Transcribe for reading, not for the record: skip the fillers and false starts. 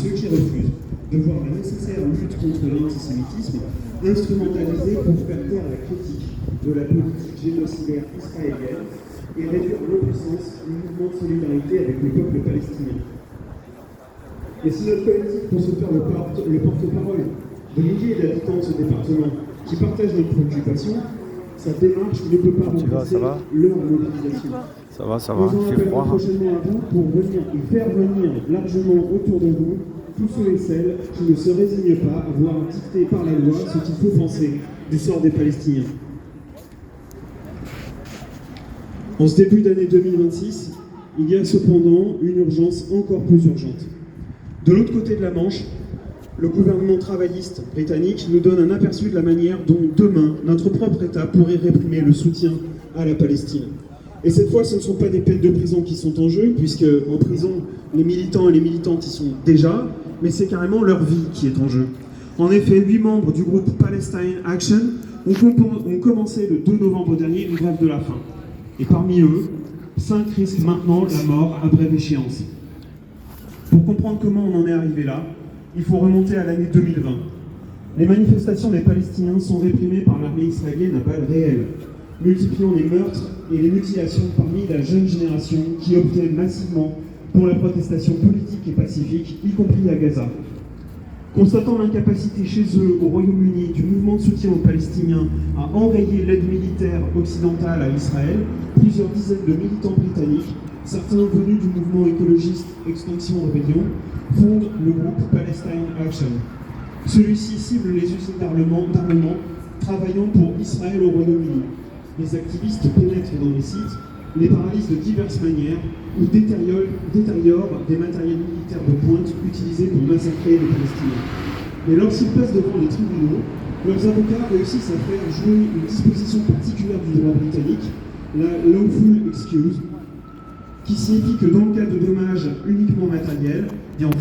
ceux qui refusent de voir la nécessaire lutte contre l'antisémitisme instrumentalisée pour faire taire la critique de la politique génocidaire israélienne et réduire l'impuissance du mouvement de solidarité avec le peuple palestinien. Et si notre collectif peut se faire le porte-parole de milliers d'habitants de ce département qui partagent notre préoccupation, sa démarche ne peut pas remplacer leur mobilisation. Ça va, Nous en appellerons prochainement à vous pour venir et faire venir largement autour de vous tous ceux et celles qui ne se résignent pas à voir dicter par la loi ce qu'il faut penser du sort des Palestiniens. En ce début d'année 2026, il y a cependant une urgence encore plus urgente. De l'autre côté de la Manche, le gouvernement travailliste britannique nous donne un aperçu de la manière dont demain, notre propre État pourrait réprimer le soutien à la Palestine. Et cette fois, ce ne sont pas des peines de prison qui sont en jeu, puisque en prison, les militants et les militantes y sont déjà, mais c'est carrément leur vie qui est en jeu. En effet, 8 membres du groupe Palestine Action ont commencé le 2 novembre dernier une grève de la faim. Et parmi eux, 5 risquent maintenant la mort à brève échéance. Pour comprendre comment on en est arrivé là, il faut remonter à l'année 2020. Les manifestations des Palestiniens sont réprimées par l'armée israélienne à balles réelles, multipliant les meurtres et les mutilations parmi la jeune génération qui optait massivement pour la protestation politique et pacifique, y compris à Gaza. Constatant l'incapacité chez eux, au Royaume-Uni, du mouvement de soutien aux Palestiniens à enrayer l'aide militaire occidentale à Israël, plusieurs dizaines de militants britanniques, certains venus du mouvement écologiste Extinction Rebellion, fondent le groupe Palestine Action. Celui-ci cible les usines d'armement travaillant pour Israël au Royaume-Uni. Les activistes pénètrent dans les sites, les paralysent de diverses manières ou détériorent des matériels militaires de pointe utilisés pour massacrer les Palestiniens. Mais lorsqu'ils passent devant les tribunaux, leurs avocats réussissent à faire jouer une disposition particulière du droit britannique, la lawful excuse, qui signifie que dans le cas de dommages uniquement matériels, et en fait